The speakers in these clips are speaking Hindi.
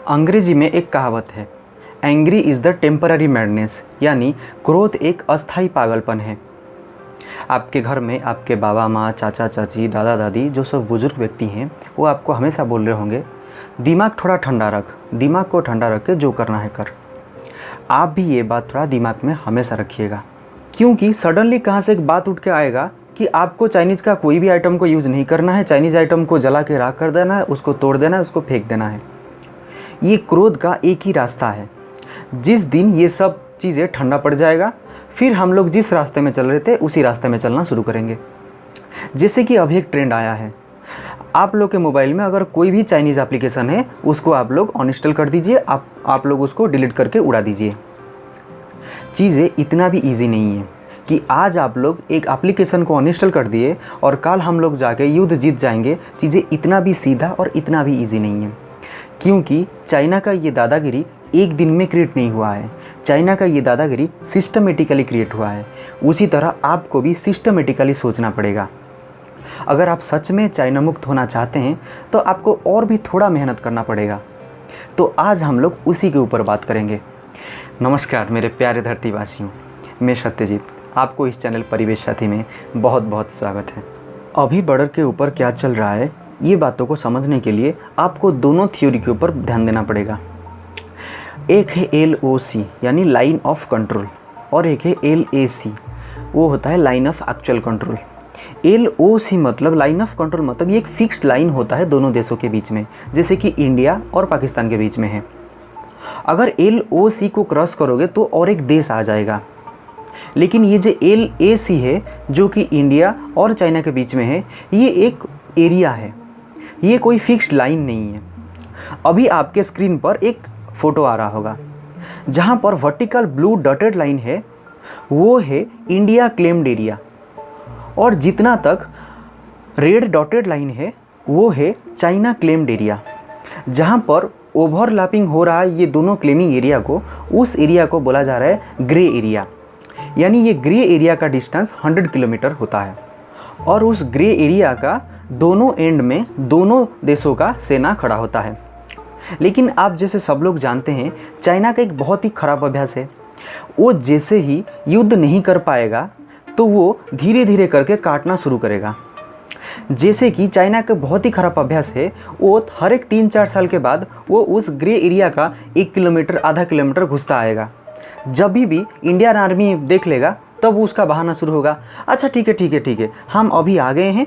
अंग्रेजी में एक कहावत है, angry is the temporary madness, यानी क्रोध एक अस्थायी पागलपन है। आपके घर में आपके बाबा माँ, चाचा चाची, दादा दादी, जो सब बुजुर्ग व्यक्ति हैं, वो आपको हमेशा बोल रहे होंगे, दिमाग थोड़ा ठंडा रख, दिमाग को ठंडा रख के जो करना है कर। आप भी ये बात थोड़ा दिमाग में हमेशा रखिएगा, क्योंकि सडनली कहाँ से एक बात उठ के आएगा कि आपको चाइनीज़ का कोई भी आइटम को यूज़ नहीं करना है, चाइनीज़ आइटम को जला के राख कर देना है, उसको तोड़ देना है, उसको फेंक देना है। ये क्रोध का एक ही रास्ता है। जिस दिन ये सब चीज़ें ठंडा पड़ जाएगा, फिर हम लोग जिस रास्ते में चल रहे थे उसी रास्ते में चलना शुरू करेंगे। जैसे कि अभी एक ट्रेंड आया है, आप लोग के मोबाइल में अगर कोई भी चाइनीज़ एप्लीकेशन है, उसको आप लोग अनइंस्टॉल कर दीजिए, आप लोग उसको डिलीट करके उड़ा दीजिए। चीज़ें इतना भी ईजी नहीं है कि आज आप लोग एक एप्लीकेशन को अनइंस्टॉल कर दिए और कल हम लोग जाके युद्ध जीत जाएंगे। चीज़ें इतना भी सीधा और इतना भी ईजी नहीं है, क्योंकि चाइना का ये दादागिरी एक दिन में क्रिएट नहीं हुआ है। चाइना का ये दादागिरी सिस्टमेटिकली क्रिएट हुआ है। उसी तरह आपको भी सिस्टमेटिकली सोचना पड़ेगा। अगर आप सच में चाइना मुक्त होना चाहते हैं तो आपको और भी थोड़ा मेहनत करना पड़ेगा। तो आज हम लोग उसी के ऊपर बात करेंगे। नमस्कार मेरे प्यारे धरतीवासियों, मैं सत्यजीत, आपको इस चैनल परिवेश साथी में बहुत बहुत स्वागत है। अभी बॉर्डर के ऊपर क्या चल रहा है, ये बातों को समझने के लिए आपको दोनों थ्योरी के ऊपर ध्यान देना पड़ेगा। एक है LOC यानी लाइन ऑफ कंट्रोल, और एक है LAC, वो होता है line of actual control. LOC मतलब लाइन ऑफ कंट्रोल, मतलब ये एक फिक्स्ड लाइन होता है दोनों देशों के बीच में, जैसे कि इंडिया और पाकिस्तान के बीच में है। अगर LOC को क्रॉस करोगे तो और एक देश आ जाएगा। लेकिन ये जो LAC है, जो कि इंडिया और चाइना के बीच में है, ये एक एरिया है, ये कोई फिक्स्ड लाइन नहीं है। अभी आपके स्क्रीन पर एक फ़ोटो आ रहा होगा, जहाँ पर वर्टिकल ब्लू डॉटेड लाइन है, वो है इंडिया क्लेम्ड एरिया, और जितना तक रेड डॉटेड लाइन है वो है चाइना क्लेम्ड एरिया। जहाँ पर ओवरलैपिंग हो रहा है ये दोनों क्लेमिंग एरिया को, उस एरिया को बोला जा रहा है ग्रे एरिया। यानी ये ग्रे एरिया का डिस्टेंस 100 किलोमीटर होता है, और उस ग्रे एरिया का दोनों एंड में दोनों देशों का सेना खड़ा होता है। लेकिन आप जैसे सब लोग जानते हैं, चाइना का एक बहुत ही ख़राब अभ्यास है, वो जैसे ही युद्ध नहीं कर पाएगा तो वो धीरे धीरे करके काटना शुरू करेगा। जैसे कि चाइना का बहुत ही ख़राब अभ्यास है, वो हर एक 3-4 साल के बाद वो उस ग्रे एरिया का 1 किलोमीटर आधा किलोमीटर घुसता आएगा। जब भी इंडियन आर्मी देख लेगा तब उसका बहाना शुरू होगा, अच्छा ठीक है, हम अभी आ गए हैं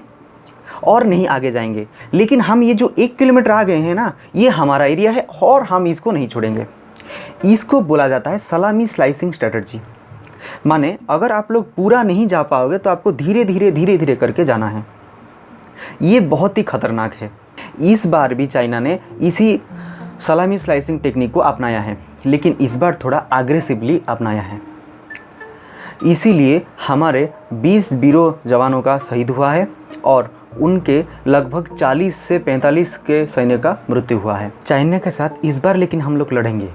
और नहीं आगे जाएंगे, लेकिन हम ये जो 1 किलोमीटर आ गए हैं ना, ये हमारा एरिया है और हम इसको नहीं छोड़ेंगे। इसको बोला जाता है सलामी स्लाइसिंग स्ट्रेटजी। माने अगर आप लोग पूरा नहीं जा पाओगे तो आपको धीरे धीरे करके जाना है। ये बहुत ही खतरनाक है। इस बार भी चाइना ने इसी सलामी स्लाइसिंग टेक्निक को अपनाया है, लेकिन इस बार थोड़ा अग्रेसिवली अपनाया है। इसीलिए हमारे 20 वीरों जवानों का शहीद हुआ है और उनके लगभग 40 से 45 के सैनिक का मृत्यु हुआ है। चाइना के साथ इस बार लेकिन हम लोग लड़ेंगे,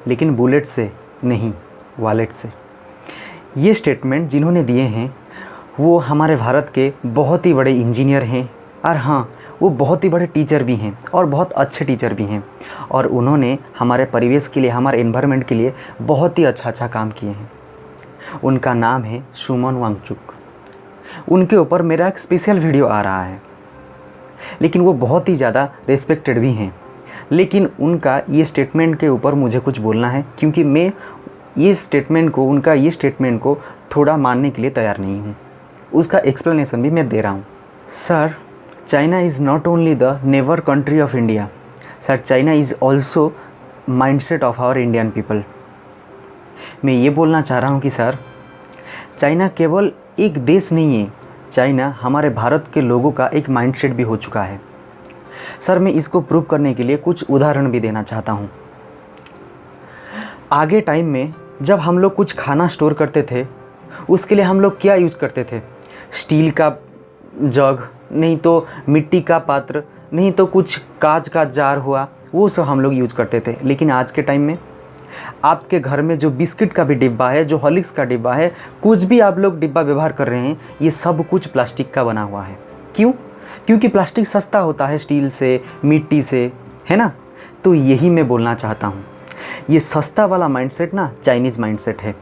लेकिन बुलेट से नहीं, वॉलेट से। ये स्टेटमेंट जिन्होंने दिए हैं वो हमारे भारत के बहुत ही बड़े इंजीनियर हैं, और हाँ, वो बहुत ही बड़े टीचर भी हैं और बहुत अच्छे टीचर भी हैं, और उन्होंने हमारे परिवेश के लिए, हमारे एनवायरनमेंट के लिए बहुत ही अच्छा काम किए हैं। उनका नाम है सुमन वांगचुक। उनके ऊपर मेरा एक स्पेशल वीडियो आ रहा है, लेकिन वो बहुत ही ज़्यादा रिस्पेक्टेड भी हैं। लेकिन उनका ये स्टेटमेंट के ऊपर मुझे कुछ बोलना है, क्योंकि मैं ये स्टेटमेंट को, उनका ये स्टेटमेंट को थोड़ा मानने के लिए तैयार नहीं हूँ। उसका एक्सप्लेनेशन भी मैं दे रहा हूँ। Sir, China is not only the neighbour country of India, sir China is also mindset of our Indian people. मैं ये बोलना चाह रहा हूँ कि सर, चाइना केवल एक देश नहीं है, चाइना हमारे भारत के लोगों का एक माइंडसेट भी हो चुका है। सर, मैं इसको प्रूव करने के लिए कुछ उदाहरण भी देना चाहता हूँ। आगे टाइम में जब हम लोग कुछ खाना स्टोर करते थे, उसके लिए हम लोग क्या यूज़ करते थे? स्टील का जग, नहीं तो मिट्टी का पात्र, नहीं तो कुछ कांच का जार हुआ, वो सब हम लोग यूज़ करते थे। लेकिन आज के टाइम में आपके घर में जो बिस्किट का भी डिब्बा है, जो हॉर्लिक्स का डिब्बा है, कुछ भी आप लोग डिब्बा व्यवहार कर रहे हैं, ये सब कुछ प्लास्टिक का बना हुआ है। क्यों? क्योंकि प्लास्टिक सस्ता होता है स्टील से, मिट्टी से, है ना। तो यही मैं बोलना चाहता हूँ। ये सस्ता वाला माइंडसेट ना चाइनीज़ माइंडसेट है।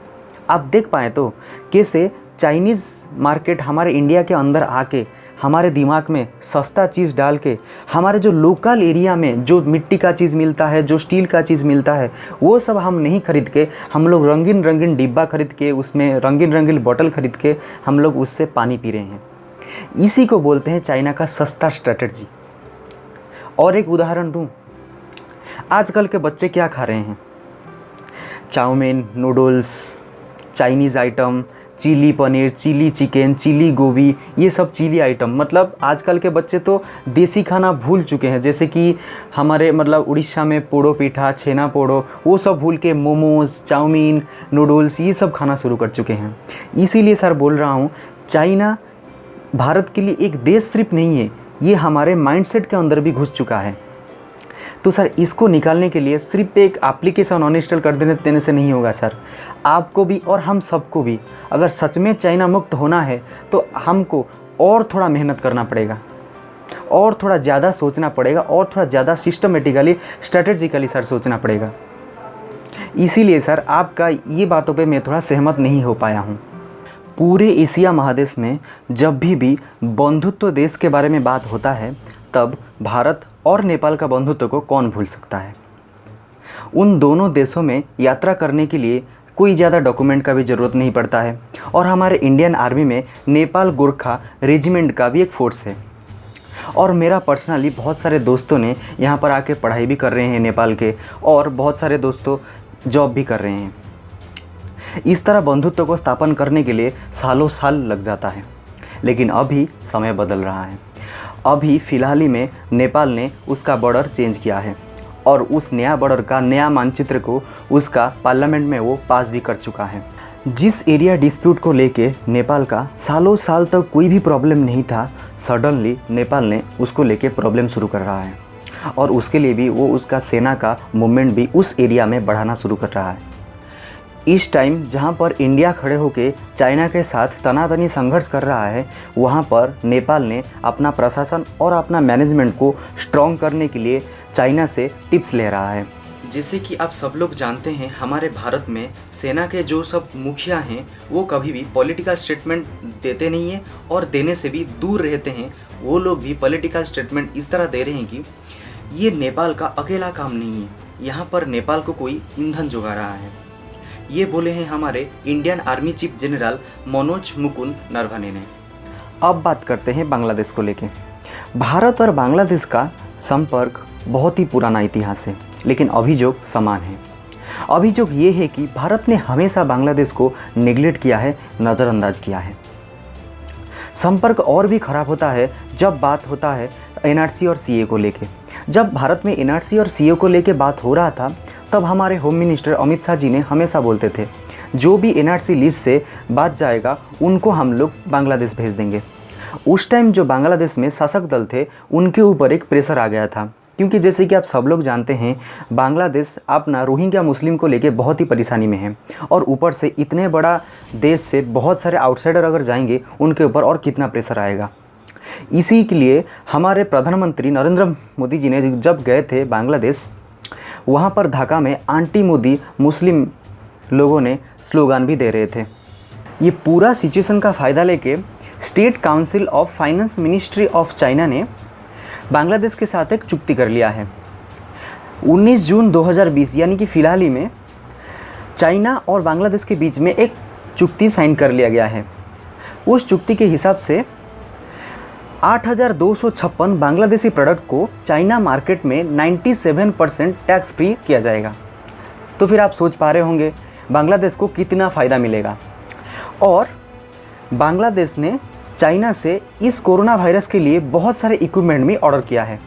आप देख पाएँ तो कैसे चाइनीज़ मार्केट हमारे इंडिया के अंदर आके हमारे दिमाग में सस्ता चीज़ डाल के हमारे जो लोकल एरिया में जो मिट्टी का चीज़ मिलता है, जो स्टील का चीज़ मिलता है, वो सब हम नहीं खरीद के हम लोग रंगीन रंगीन डिब्बा खरीद के, उसमें रंगीन रंगीन बोतल खरीद के हम लोग उससे पानी पी रहे हैं। इसी को बोलते हैं चाइना का सस्ता स्ट्रैटेजी। और एक उदाहरण दूं, आजकल के बच्चे क्या खा रहे हैं? Chow mein, noodles, Chinese item, chilli paneer, chilli chicken, chilli gobi, ये सब चिली आइटम। मतलब आजकल के बच्चे तो देसी खाना भूल चुके हैं। जैसे कि हमारे मतलब उड़ीसा में पोड़ो पीठा, छेना पोड़ो, वो सब भूल के मोमोज़, चाउमीन, नूडल्स ये सब खाना शुरू कर चुके हैं। इसीलिए सर बोल रहा हूँ, चाइना भारत के लिए एक देश सिर्फ नहीं है, ये हमारे माइंडसेट के अंदर भी घुस चुका है। तो सर इसको निकालने के लिए सिर्फ एक एप्लीकेशन अनइंस्टॉल कर देने से नहीं होगा सर। आपको भी और हम सबको भी अगर सच में चाइना मुक्त होना है तो हमको और थोड़ा मेहनत करना पड़ेगा, और थोड़ा ज़्यादा सोचना पड़ेगा, और थोड़ा ज़्यादा सिस्टमेटिकली, स्ट्रेटेजिकली सर सोचना पड़ेगा। इसीलिए सर आपका ये बातों पे मैं थोड़ा सहमत नहीं हो पाया हूँ। पूरे एशिया महादेश में जब भी बंधुत्व देश के बारे में बात होता है तब भारत और नेपाल का बंधुत्व को कौन भूल सकता है। उन दोनों देशों में यात्रा करने के लिए कोई ज़्यादा डॉक्यूमेंट का भी ज़रूरत नहीं पड़ता है। और हमारे इंडियन आर्मी में नेपाल गोरखा रेजिमेंट का भी एक फोर्स है। और मेरा पर्सनली बहुत सारे दोस्तों ने यहाँ पर आके पढ़ाई भी कर रहे हैं नेपाल के, और बहुत सारे दोस्तों जॉब भी कर रहे हैं। इस तरह बंधुत्व को स्थापन करने के लिए सालों साल लग जाता है। लेकिन अभी समय बदल रहा है। अभी फ़िलहाल ही में नेपाल ने उसका बॉर्डर चेंज किया है, और उस नया बॉर्डर का नया मानचित्र को उसका पार्लियामेंट में वो पास भी कर चुका है। जिस एरिया डिस्प्यूट को लेके नेपाल का सालों साल तक कोई भी प्रॉब्लम नहीं था, सडनली नेपाल ने उसको लेके प्रॉब्लम शुरू कर रहा है, और उसके लिए भी वो उसका सेना का मूवमेंट भी उस एरिया में बढ़ाना शुरू कर रहा है। इस टाइम जहाँ पर इंडिया खड़े होकर चाइना के साथ तनातनी संघर्ष कर रहा है, वहाँ पर नेपाल ने अपना प्रशासन और अपना मैनेजमेंट को स्ट्रॉन्ग करने के लिए चाइना से टिप्स ले रहा है। जैसे कि आप सब लोग जानते हैं, हमारे भारत में सेना के जो सब मुखिया हैं वो कभी भी पॉलिटिकल स्टेटमेंट देते नहीं हैं, और देने से भी दूर रहते हैं। वो लोग भी पॉलिटिकल स्टेटमेंट इस तरह दे रहे हैं कि ये नेपाल का अकेला काम नहीं है, यहाँ पर नेपाल को कोई ईंधन जुगा रहा है। ये बोले हैं हमारे Indian army chief general Manoj Mukund Naravane ने। अब बात करते हैं बांग्लादेश को लेके। भारत और बांग्लादेश का संपर्क बहुत ही पुराना इतिहास है, लेकिन अभियोग समान है। अभियोग ये है कि भारत ने हमेशा बांग्लादेश को नेग्लेक्ट किया है, नज़रअंदाज किया है। संपर्क और भी ख़राब होता है जब बात होता है एनआरसी और सीए को लेके। जब भारत में एनआरसी और सीए को लेके बात हो रहा था, तब हमारे होम मिनिस्टर अमित शाह जी ने हमेशा बोलते थे, जो भी एनआरसी लिस्ट से बात जाएगा उनको हम लोग बांग्लादेश भेज देंगे। उस टाइम जो बांग्लादेश में शासक दल थे उनके ऊपर एक प्रेशर आ गया था, क्योंकि जैसे कि आप सब लोग जानते हैं, बांग्लादेश अपना रोहिंग्या मुस्लिम को लेके बहुत ही परेशानी में है, और ऊपर से इतने बड़ा देश से बहुत सारे आउटसाइडर अगर जाएंगे उनके ऊपर और कितना प्रेशर आएगा। इसी के लिए हमारे प्रधानमंत्री नरेंद्र मोदी जी ने जब गए थे बांग्लादेश, वहाँ पर ढाका में आंटी मोदी मुस्लिम लोगों ने स्लोगान भी दे रहे थे। ये पूरा सिचुएशन का फ़ायदा लेके state council of finance ministry of China ने बांग्लादेश के साथ एक चुक्ति कर लिया है। 19 जून 2020 यानी कि फ़िलहाल ही में चाइना और बांग्लादेश के बीच में एक चुक्ति साइन कर लिया गया है। उस चुक्ति के हिसाब से 8,256 बांग्लादेशी प्रोडक्ट को चाइना मार्केट में 97% टैक्स फ्री किया जाएगा। तो फिर आप सोच पा रहे होंगे बांग्लादेश को कितना फ़ायदा मिलेगा। और बांग्लादेश ने चाइना से इस कोरोना वायरस के लिए बहुत सारे इक्विपमेंट भी ऑर्डर किया है।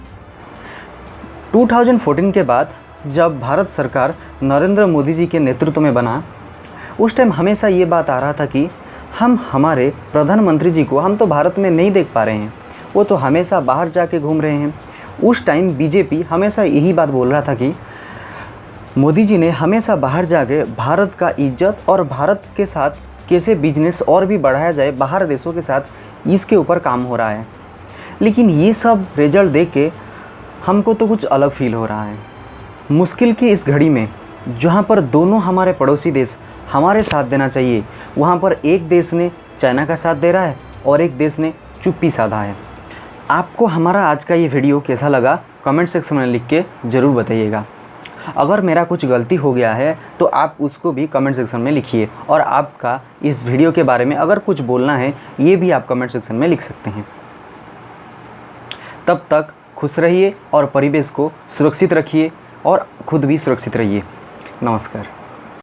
2014 के बाद जब भारत सरकार नरेंद्र मोदी जी के नेतृत्व में बना, उस टाइम हमेशा ये बात आ रहा था कि हम हमारे प्रधानमंत्री जी को हम तो भारत में नहीं देख पा रहे हैं, वो तो हमेशा बाहर जाके घूम रहे हैं। उस टाइम बीजेपी हमेशा यही बात बोल रहा था कि मोदी जी ने हमेशा बाहर जाके भारत का इज्जत और भारत के साथ कैसे बिजनेस और भी बढ़ाया जाए बाहर देशों के साथ, इसके ऊपर काम हो रहा है। लेकिन ये सब रिजल्ट देख के हमको तो कुछ अलग फील हो रहा है। मुश्किल की इस घड़ी में जहाँ पर दोनों हमारे पड़ोसी देश हमारे साथ देना चाहिए, वहाँ पर एक देश ने चाइना का साथ दे रहा है और एक देश ने चुप्पी साधा है। आपको हमारा आज का ये वीडियो कैसा लगा कमेंट सेक्शन में लिख के ज़रूर बताइएगा। अगर मेरा कुछ गलती हो गया है तो आप उसको भी कमेंट सेक्शन में लिखिए, और आपका इस वीडियो के बारे में अगर कुछ बोलना है ये भी आप कमेंट सेक्शन में लिख सकते हैं। तब तक खुश रहिए और परिवेश को सुरक्षित रखिए और खुद भी सुरक्षित रहिए। नमस्कार।